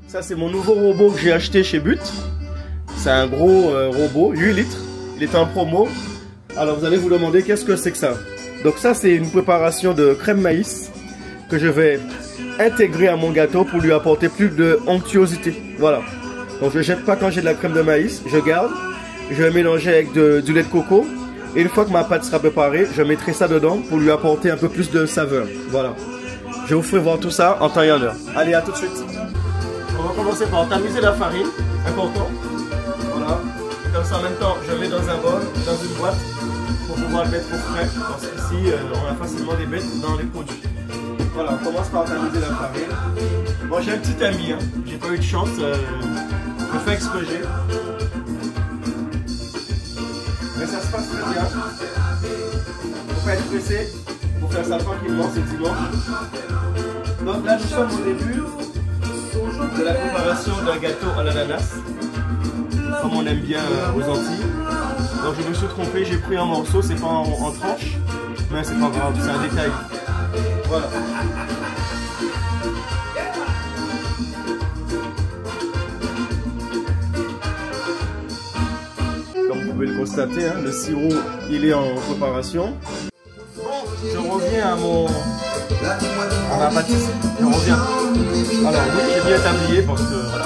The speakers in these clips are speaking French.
Ça c'est mon nouveau robot que j'ai acheté chez But. C'est un gros robot, 8 litres. Il est en promo. Alors vous allez vous demander qu'est-ce que c'est que ça. Donc ça c'est une préparation de crème maïs que je vais intégrer à mon gâteau pour lui apporter plus de onctuosité. Voilà. Donc je ne jette pas quand j'ai de la crème de maïs, je garde. Je vais mélanger avec du lait de coco. Et une fois que ma pâte sera préparée, je mettrai ça dedans pour lui apporter un peu plus de saveur. Voilà. Je vous ferai voir tout ça en temps et en heure. Allez, à tout de suite. On va commencer par tamiser la farine. Important. Voilà. Comme ça en même temps, je mets dans un bol, dans une boîte, pour pouvoir le mettre au frais. Parce qu'ici, on a facilement des bêtes dans les produits. Voilà, on commence par tamiser la farine. Bon, j'ai un petit ami, hein. J'ai pas eu de chance. Je fais ce que j'ai. Mais ça se passe très bien. Faut pas être pressé. Faut faire ça tranquillement, c'est dimanche. Donc là, nous sommes au début de la préparation d'un gâteau à l'ananas, comme on aime bien aux Antilles. Donc je me suis trompé, j'ai pris un morceau, c'est pas en tranche, mais c'est pas grave, c'est un détail. Voilà. Comme vous pouvez le constater, hein, le sirop il est en préparation. Je reviens à ma pâtisserie. Je reviens. Alors oui, j'ai bien tablié parce que voilà.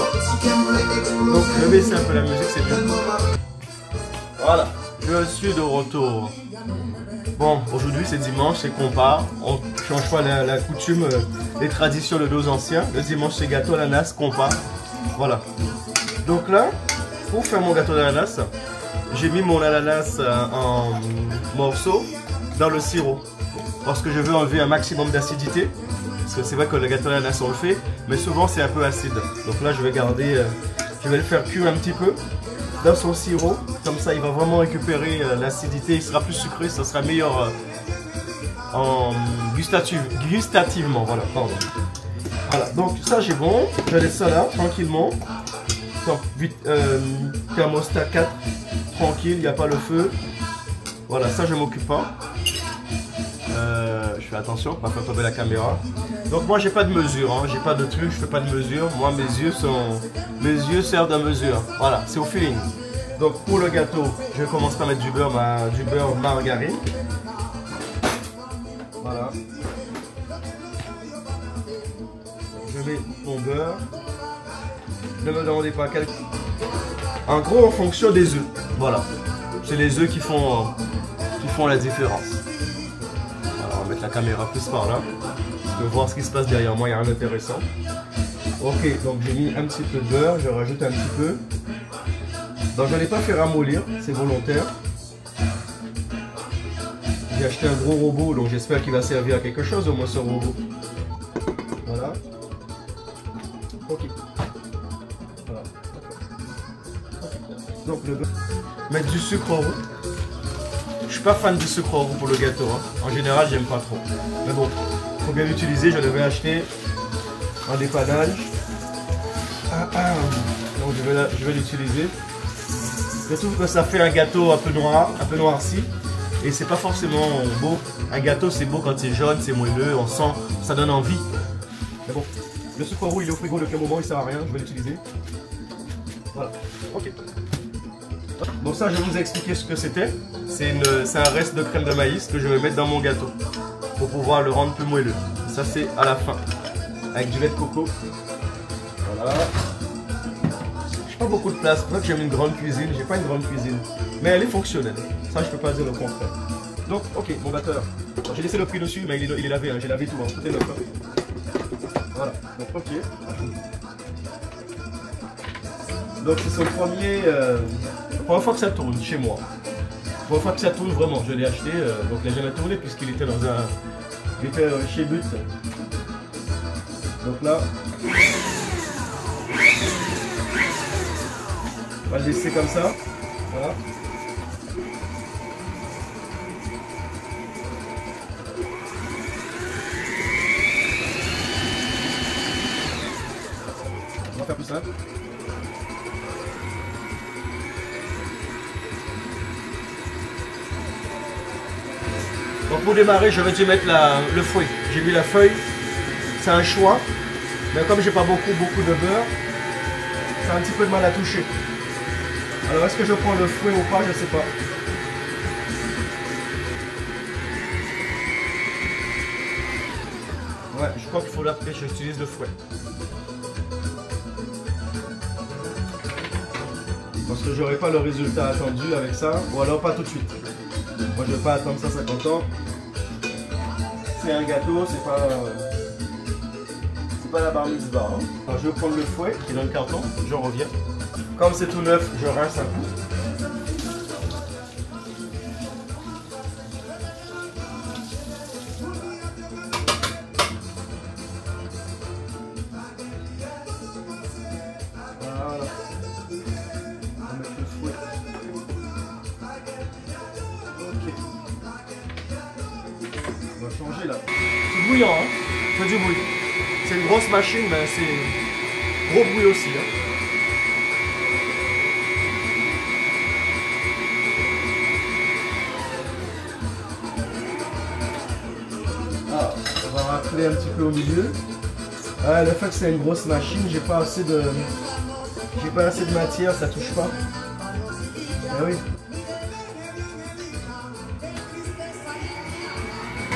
Donc je vais baisser un peu la musique, c'est mieux. Voilà, je suis de retour. Bon, aujourd'hui c'est dimanche, c'est compas. On ne change pas la coutume, les traditions de nos anciens. Le dimanche c'est gâteau d'ananas, compas. Voilà. Donc là, pour faire mon gâteau d'ananas, j'ai mis mon ananas en morceaux dans le sirop. Parce que je veux enlever un maximum d'acidité. Parce que c'est vrai que le gâteau d'ananas on le fait, mais souvent c'est un peu acide. Donc là je vais garder, je vais le faire cuire un petit peu dans son sirop. Comme ça il va vraiment récupérer l'acidité, il sera plus sucré, ça sera meilleur gustativement. Voilà, pardon. Voilà, donc ça j'ai bon, je laisse ça là tranquillement. Donc, thermostat 4, tranquille, il n'y a pas le feu. Voilà, ça je m'occupe pas. Je fais attention, pas faire tomber la caméra. Donc moi j'ai pas de mesure, hein. J'ai pas de truc, je fais pas de mesure. Moi mes yeux servent de mesure. Voilà, c'est au feeling. Donc pour le gâteau, je commence par mettre du beurre margarine. Voilà. Je mets mon beurre. Ne me demandez pas quel. En gros en fonction des œufs. Voilà. C'est les œufs qui font la différence. La caméra plus par là, je veux voir ce qui se passe derrière moi, il n'y a rien d'intéressant. Ok, donc j'ai mis un petit peu de beurre, je rajoute un petit peu. Donc je ne l'ai pas fait ramollir, c'est volontaire. J'ai acheté un gros robot, donc j'espère qu'il va servir à quelque chose au moins ce robot. Voilà. Ok. Voilà. Donc le beurre. Mettre du sucre roux. Je suis pas fan du sucre roux pour le gâteau, hein. En général j'aime pas trop. Mais bon, faut bien l'utiliser, je l'avais acheté en dépannage. Donc je vais l'utiliser. Je trouve que ça fait un gâteau un peu noir, un peu noirci. Et c'est pas forcément beau. Un gâteau c'est beau quand c'est jaune, c'est moelleux, on sent, ça donne envie. Mais bon, le sucre roux il est au frigo depuis un moment, il sert à rien, je vais l'utiliser. Voilà, ok. Bon ça je vais vous expliquer ce que c'était. C'est un reste de crème de maïs que je vais mettre dans mon gâteau pour pouvoir le rendre plus moelleux. Ça c'est à la fin avec du lait de coco. Voilà. J'ai pas beaucoup de place, c'est vrai que j'aime une grande cuisine, j'ai pas une grande cuisine. Mais elle est fonctionnelle, ça je peux pas dire le contraire. Donc ok, mon batteur. J'ai laissé le prix dessus mais il est lavé, hein. J'ai lavé tout, hein. Tout est neuf. Voilà, donc ok. Donc c'est son premier... la première fois que ça tourne chez moi. La première fois que ça tourne vraiment, je l'ai acheté, donc il n'a jamais tourné puisqu'il était dans un... Il était chez But. Donc là... On va le laisser comme ça. Voilà. On va faire plus simple. Donc pour démarrer, je vais dû mettre le fruit. J'ai mis la feuille, c'est un choix. Mais comme j'ai pas beaucoup de beurre, ça a un petit peu de mal à toucher. Alors est-ce que je prends le fouet ou pas, je sais pas. Ouais, je crois qu'il faut l'appeler, j'utilise le fouet. Parce que j'aurai pas le résultat attendu avec ça, ou alors pas tout de suite. Moi je vais pas attendre ça 50 ans. C'est un gâteau, c'est pas la bar mitzvah. Hein. Alors je vais prendre le fouet qui est dans le carton, je reviens. Comme c'est tout neuf, je rince un coup. Voilà. On va mettre le fouet. Ok. On va changer là. C'est bouillant, hein. Ça fait du bruit. C'est une grosse machine, mais c'est gros bruit aussi. Hein. Ah, on va racler un petit peu au milieu. Ah, le fait que c'est une grosse machine, j'ai pas assez de matière, ça touche pas. Ah oui.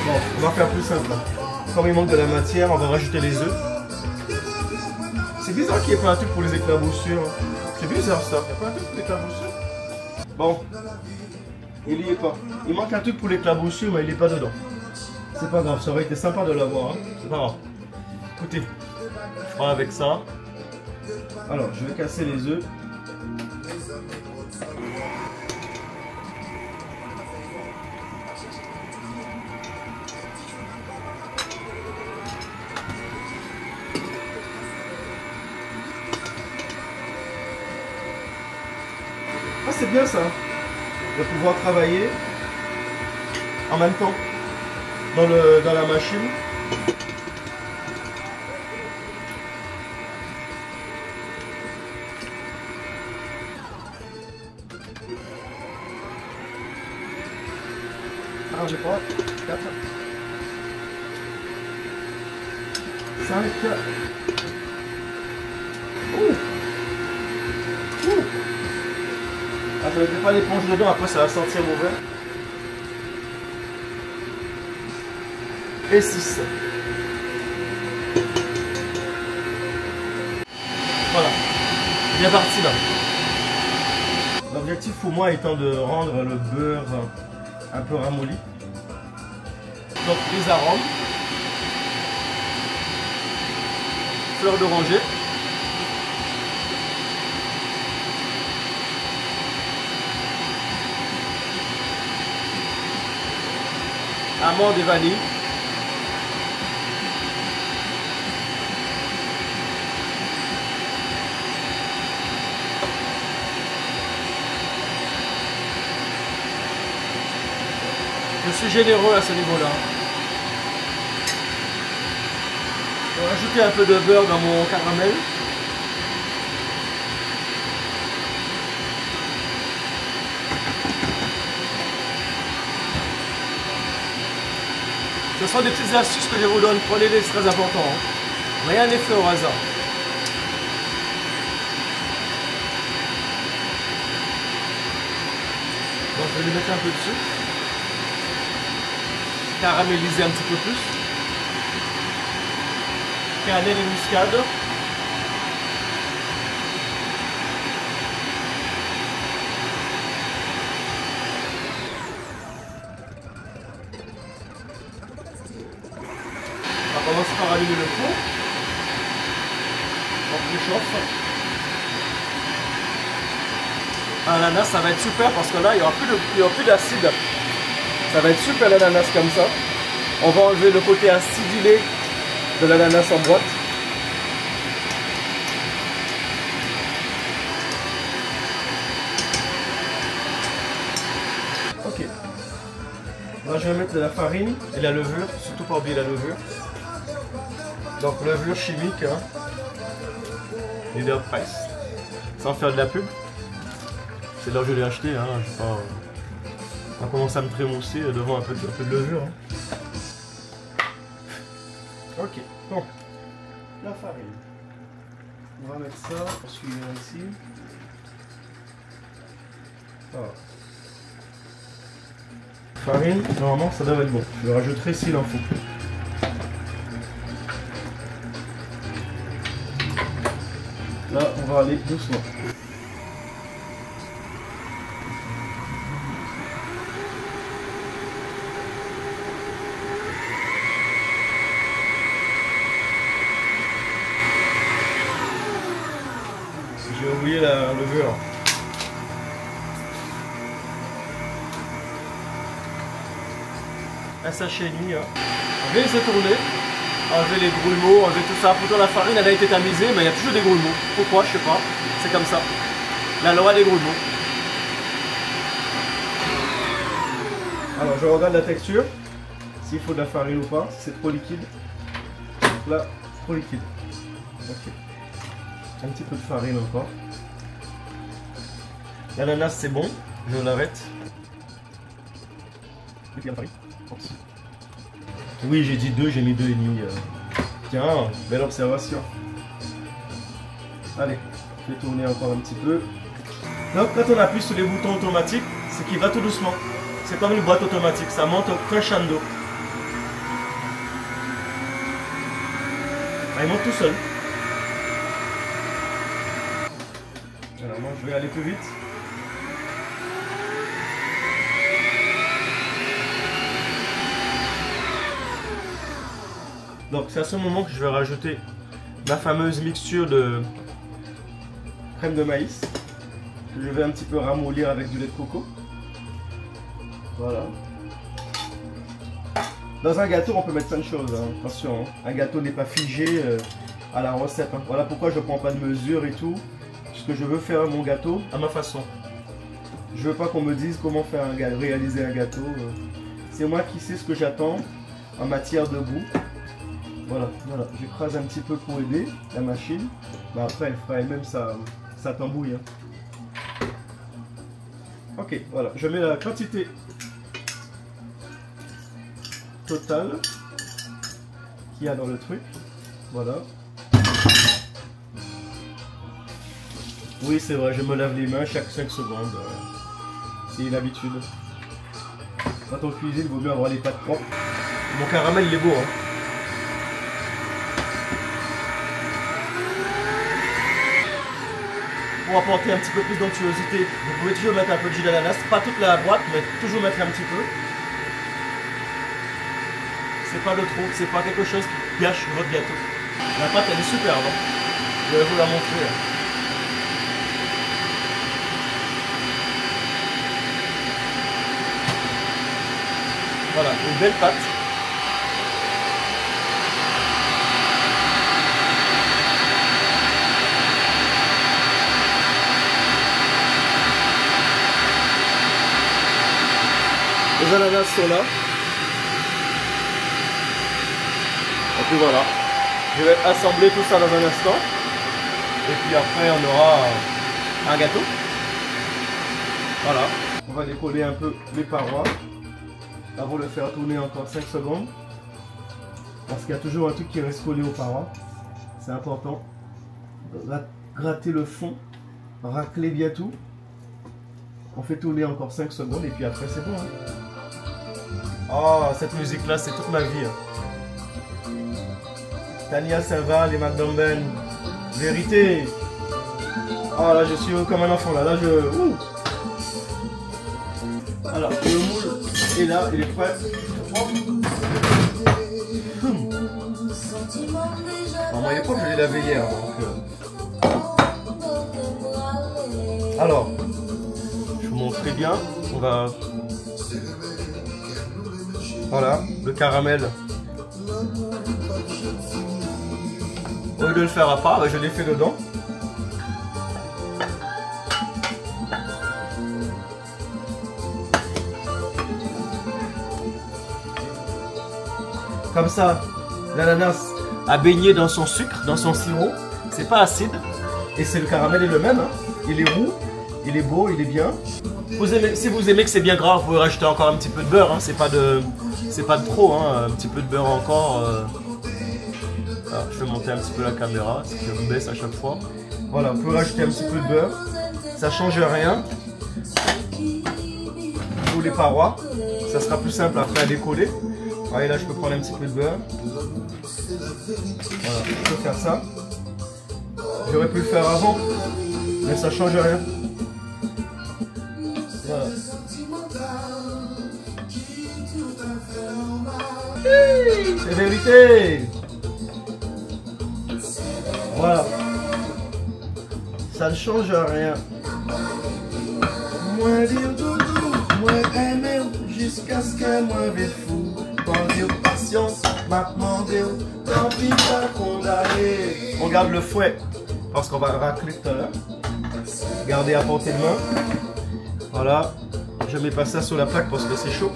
Bon, on va faire plus simple. Comme il manque de la matière, on va rajouter les œufs. C'est bizarre qu'il n'y ait pas un truc pour les éclaboussures. C'est bizarre ça. Il n'y a pas un truc pour l'éclaboussure. Bon, il n'y est pas. Il manque un truc pour l'éclaboussure, mais il n'est pas dedans. C'est pas grave, ça aurait été sympa de l'avoir. Hein. C'est pas grave. Écoutez, je ferai avec ça. Alors, je vais casser les œufs. Ah, c'est bien ça, de pouvoir travailler en même temps dans la machine. Alors j'ai pas 4 5 Ah, je ne mets pas l'éponge dedans, après ça va sentir mauvais. Et 6. Voilà, bien parti là. L'objectif pour moi étant de rendre le beurre un peu ramolli. Donc les arômes. Fleur d'oranger. Amandes et vanille. Je suis généreux à ce niveau-là. Je vais rajouter un peu de beurre dans mon caramel. Ce sont des petites astuces que je vous donne, prenez-les, c'est très important. Hein. Rien n'est fait au hasard. Donc je vais lui mettre un peu de sucre. Caraméliser un petit peu plus. Cannelle et muscade. On va commencer par allumer le four. On réchauffe. L'ananas, ça va être super parce que là, il n'y aura plus d'acide. Ça va être super l'ananas comme ça. On va enlever le côté acidulé de l'ananas en boîte. Ok. Là, je vais mettre de la farine et la levure, surtout pas oublier la levure. Donc levure chimique, hein. Leader Price. Sans faire de la pub. C'est là où je l'ai acheté, hein. Je sais pas. On commence à me trémousser devant un peu de levure. Hein. Ok, bon. La farine. On va mettre ça, celui-là ici. Voilà. Farine, normalement ça doit être bon. Je le rajouterai s'il en faut. Là, on va aller doucement. J'ai oublié la levure. Un sachet et demi. On vient laisser tourner, enlever les grouillements, enlever tout ça. Pourtant la farine elle a été tamisée, mais il y a toujours des grouillements. Pourquoi? Je sais pas. C'est comme ça. La loi des grouillements. Alors je regarde la texture, s'il faut de la farine ou pas, si c'est trop liquide. Là, trop liquide. Ok. Un petit peu de farine encore. L'ananas c'est bon, je l'arrête. Oui, j'ai dit 2, j'ai mis 2,5. Tiens, belle observation. Allez, je vais tourner encore un petit peu. Donc quand on appuie sur les boutons automatiques, c'est qu'il va tout doucement. C'est comme une boîte automatique, ça monte au crescendo. Il monte tout seul. Alors moi je vais aller plus vite. Donc c'est à ce moment que je vais rajouter ma fameuse mixture de crème de maïs. Je vais un petit peu ramollir avec du lait de coco. Voilà. Dans un gâteau, on peut mettre plein de choses. Hein. Attention, hein. Un gâteau n'est pas figé à la recette. Hein. Voilà pourquoi je ne prends pas de mesure et tout. Parce que je veux faire mon gâteau à ma façon. Je veux pas qu'on me dise comment faire réaliser un gâteau. C'est moi qui sais ce que j'attends en matière de goût. Voilà, voilà. J'écrase un petit peu pour aider la machine. Mais après, elle fera elle-même sa tambouille. Hein. Ok, voilà. Je mets la quantité totale qu'il y a dans le truc. Voilà. Oui, c'est vrai, je me lave les mains chaque 5 secondes. C'est une habitude. Quand on cuisine, il vaut mieux avoir les pattes propres. Mon caramel, il est beau, hein. Pour apporter un petit peu plus d'onctuosité, vous pouvez toujours mettre un peu de jus d'ananas, pas toute la boîte, mais toujours mettre un petit peu. C'est pas de trop, c'est pas quelque chose qui gâche votre gâteau. La pâte elle est superbe, hein. Je vais vous la montrer. Voilà, une belle pâte. Les ananas sont là. Et puis voilà. Je vais assembler tout ça dans un instant. Et puis après on aura un gâteau. Voilà. On va décoller un peu les parois. Avant de le faire tourner encore 5 secondes. Parce qu'il y a toujours un truc qui reste collé aux parois. C'est important. Gratter le fond. Racler bien tout. On fait tourner encore 5 secondes et puis après c'est bon. Hein. Oh, cette musique là c'est toute ma vie. Hein. Tania Serva, les McDonald's. Vérité. Oh là je suis comme un enfant là. Là je... Ouh. Alors le moule est là, il est prêt. Alors moi il est propre, je l'ai lavé hier. Donc, alors, je vous montre très bien. On va... Voilà, le caramel. Au lieu de le faire à part, je l'ai fait dedans. Comme ça, l'ananas a baigné dans son sucre, dans son sirop. C'est pas acide. Et c'est le caramel est le même. Hein. Il est roux, il est beau, il est bien. Si vous aimez que c'est bien gras, vous pouvez rajouter encore un petit peu de beurre. Hein. C'est pas de trop. Hein. Un petit peu de beurre encore. Alors, je vais monter un petit peu la caméra, parce que je baisse à chaque fois. Voilà, on peut rajouter un petit peu de beurre. Ça change rien. Pour les parois, ça sera plus simple après à décoller. Voyez là, je peux prendre un petit peu de beurre. Voilà, je peux faire ça. J'aurais pu le faire avant, mais ça change rien. Voilà. C'est vérité. Voilà. Ça ne change rien. Moi dire doudou, moi aimer, jusqu'à ce que moi vais fou. Quand dire patience, m'a demandé, tant pis pas condamné. On garde le fouet, parce qu'on va racler tout à l'heure. Gardez à portée de main. Voilà. Je mets pas ça sur la plaque parce que c'est chaud.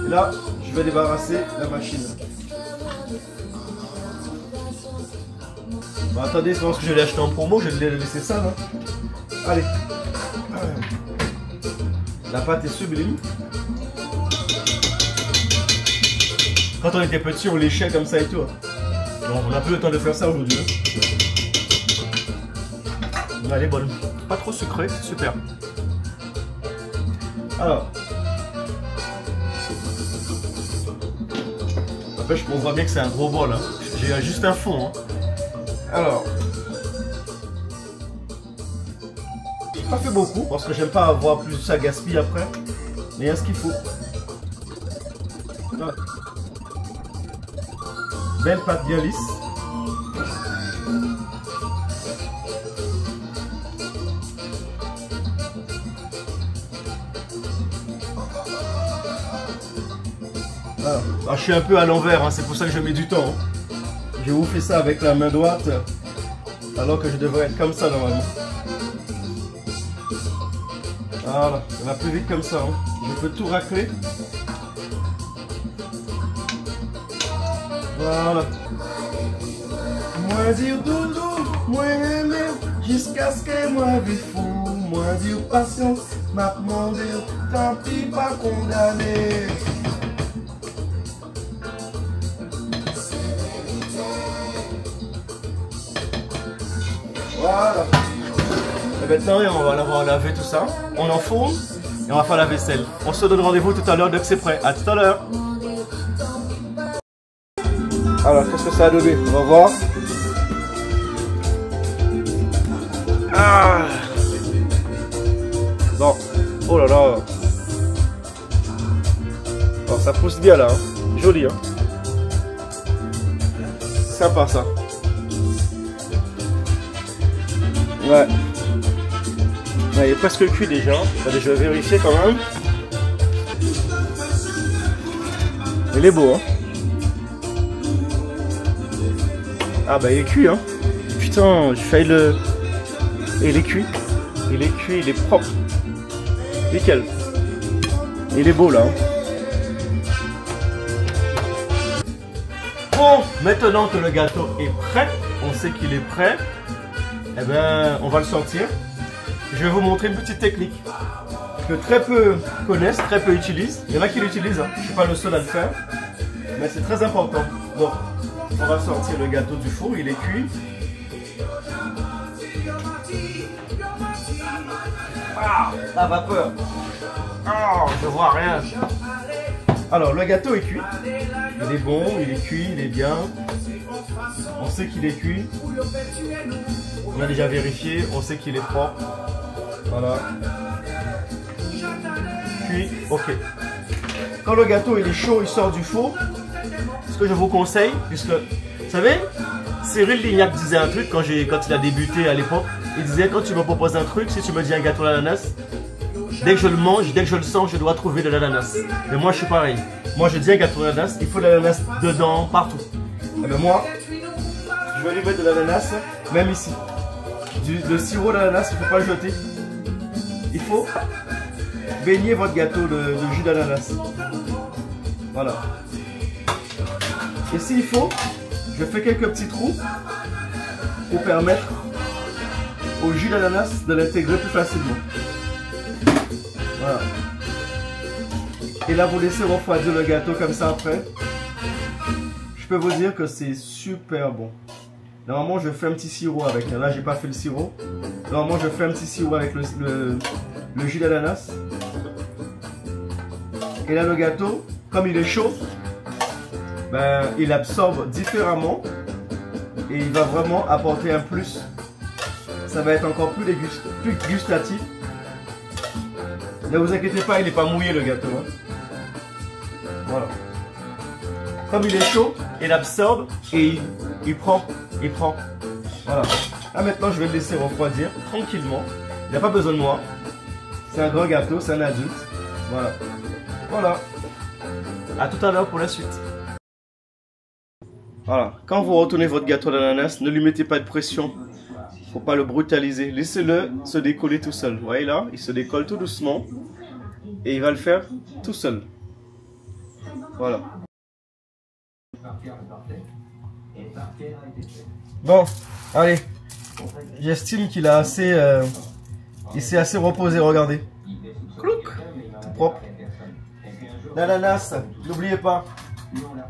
Et là, je vais débarrasser la machine. Bon, attendez, c'est parce que je l'ai acheté en promo, je l'ai laissé ça là. Allez. La pâte est sublime. Quand on était petit, on léchait comme ça et tout. Bon, on n'a plus le temps de faire ça aujourd'hui. Elle est bonne. Pas trop sucrée, super. Alors. Après, on voit bien que c'est un gros bol. Hein. J'ai juste un fond. Hein. Alors. Pas fait beaucoup parce que j'aime pas avoir plus ça gaspille après. Mais il y a ce qu'il faut. Voilà. Belle pâte bien lisse. Voilà. Ah, je suis un peu à l'envers, hein, c'est pour ça que je mets du temps. Hein. J'ai vous fait ça avec la main droite alors que je devrais être comme ça normalement. Voilà, ça va plus vite comme ça. Hein. Je peux tout racler. Voilà. Moi dire doudou, moi aimer, jusqu'à ce que moi vie fou. Moi dire patience, m'a demandé, tant pis pas condamné. Voilà. Et maintenant, on va laver tout ça. On enfourne et on va faire la vaisselle. On se donne rendez-vous tout à l'heure dès que c'est prêt. À tout à l'heure. Alors, qu'est-ce que ça a donné? On va voir. Ah. Bon. Oh là là. Alors, ça pousse bien là. Hein. Joli. Hein. Sympa ça. Ouais. Il est presque cuit déjà. Allez, je vais vérifier quand même. Il est beau, hein. Ah bah il est cuit, hein. Putain, j'ai failli le... Et il est cuit. Il est cuit, il est propre. Nickel. Il est beau là. Hein. Bon, maintenant que le gâteau est prêt, on sait qu'il est prêt. Eh ben, on va le sortir. Je vais vous montrer une petite technique que très peu connaissent, très peu utilisent. Il y en a qui l'utilisent, hein. Je ne suis pas le seul à le faire, mais c'est très important. Donc, on va sortir le gâteau du four, il est cuit. Ah, la vapeur. Ah, je vois rien. Alors, le gâteau est cuit. Il est bon, il est cuit, il est bien. On sait qu'il est cuit. On a déjà vérifié, on sait qu'il est propre. Voilà. Cuit, ok. Quand le gâteau il est chaud, il sort du four. Ce que je vous conseille, puisque, vous savez, Cyril Lignac disait un truc quand il a débuté à l'époque. Il disait, quand tu me proposes un truc, si tu me dis un gâteau à l'ananas, dès que je le mange, dès que je le sens, je dois trouver de l'ananas. Mais moi, je suis pareil. Moi, je dis un gâteau à l'ananas, il faut de l'ananas dedans, partout. Et bien moi, je vais lui mettre de l'ananas, même ici. Le sirop d'ananas, il ne faut pas le jeter. Il faut baigner votre gâteau de jus d'ananas. Voilà. Et s'il faut, je fais quelques petits trous pour permettre au jus d'ananas de l'intégrer plus facilement. Voilà. Et là, vous laissez refroidir le gâteau comme ça après. Je peux vous dire que c'est super bon. Normalement, je fais un petit sirop avec. Là, j'ai pas fait le sirop. Normalement, je fais un petit sirop avec le jus d'ananas. Et là, le gâteau, comme il est chaud, ben, il absorbe différemment. Et il va vraiment apporter un plus. Ça va être encore plus gustatif. Ne vous inquiétez pas, il n'est pas mouillé le gâteau. Hein. Voilà. Comme il est chaud, il absorbe et il prend. Voilà. Là maintenant, je vais le laisser refroidir tranquillement. Il n'a pas besoin de moi. C'est un grand gâteau, c'est un adulte. Voilà. Voilà. À tout à l'heure pour la suite. Voilà. Quand vous retournez votre gâteau d'ananas, ne lui mettez pas de pression. Faut pas le brutaliser. Laissez-le se décoller tout seul. Vous voyez là, il se décolle tout doucement. Et il va le faire tout seul. Voilà. Bon, allez. J'estime qu'il a assez... il s'est assez reposé, regardez. Clouc, tout propre. L'ananas, n'oubliez pas.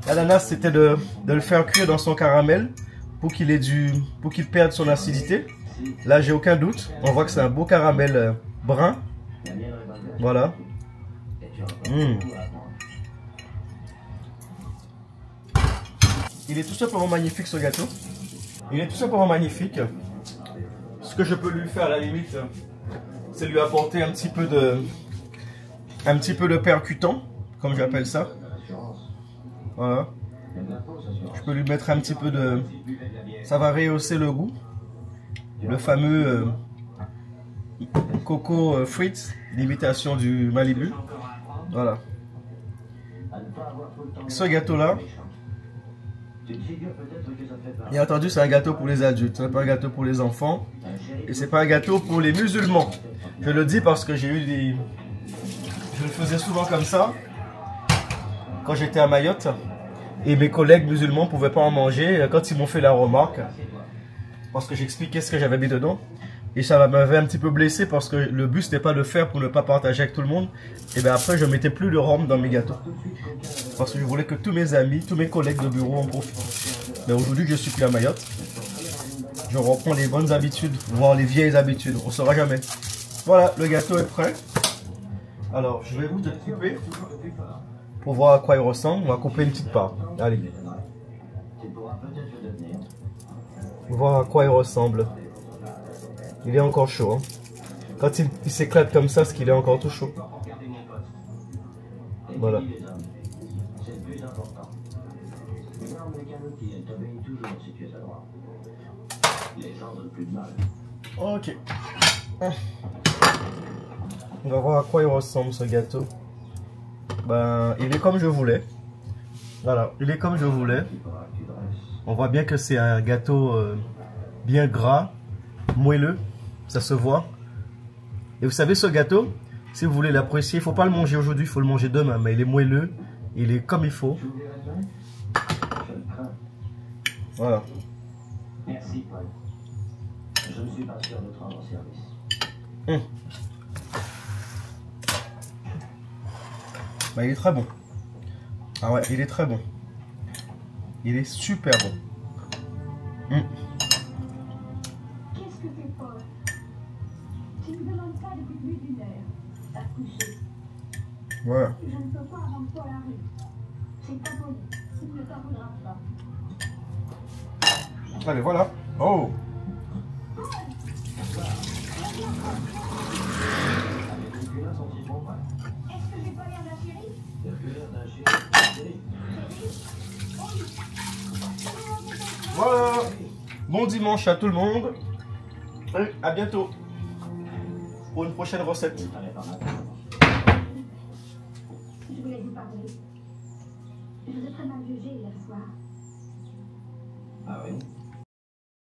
L'ananas, c'était de le faire cuire dans son caramel pour qu'il perde son acidité. Là, j'ai aucun doute. On voit que c'est un beau caramel brun. Voilà. Il est tout simplement magnifique ce gâteau. Il est tout simplement magnifique. Ce que je peux lui faire à la limite, c'est lui apporter un petit peu de percutant, comme j'appelle ça. Voilà. Je peux lui mettre un petit peu de... Ça va rehausser le goût. Le fameux Coco Frites, l'imitation du Malibu. Voilà. Ce gâteau-là, bien entendu, c'est un gâteau pour les adultes, ce n'est pas un gâteau pour les enfants. Et c'est pas un gâteau pour les musulmans. Je le dis parce que j'ai eu des... Je le faisais souvent comme ça, quand j'étais à Mayotte. Et mes collègues musulmans ne pouvaient pas en manger quand ils m'ont fait la remarque. Parce que j'expliquais ce que j'avais mis dedans. Et ça m'avait un petit peu blessé parce que le but c'était pas de le faire pour ne pas partager avec tout le monde. Et bien après je mettais plus de rhum dans mes gâteaux. Parce que je voulais que tous mes amis, tous mes collègues de bureau en profitent. Mais aujourd'hui que je suis plus à Mayotte, je reprends les bonnes habitudes, voire les vieilles habitudes. On ne saura jamais. Voilà, le gâteau est prêt. Alors je vais vous le couper pour voir à quoi il ressemble. On va couper une petite part. Allez. Voir à quoi il ressemble. Il est encore chaud. Hein. Quand il s'éclate comme ça, c'est qu'il est encore tout chaud. Voilà. Ok. On va voir à quoi il ressemble ce gâteau. Ben, il est comme je voulais. Voilà, il est comme je voulais. On voit bien que c'est un gâteau bien gras, moelleux, ça se voit. Et vous savez, ce gâteau, si vous voulez l'apprécier, il ne faut pas le manger aujourd'hui, il faut le manger demain. Mais il est moelleux, il est comme il faut. Voilà. Merci, Paul. Je ne suis pas sûr de te rendre service. Bah, il est très bon. Ah ouais, il est très bon. Il est super bon. Qu'est-ce que c'est, Paul? Tu me demandes ça depuis plus d'une heure. T'as couché. Voilà. Je ne peux pas avant toi la rue. C'est pas poli. Tu ne t'en voudras pas. Allez, voilà. Oh! Est-ce que j'ai pas l'air d'un chéri? Voilà. Bon dimanche à tout le monde. Et à bientôt pour une prochaine recette. Je voulais vous parler. Je vous ai très mal jugé hier soir. Ah oui?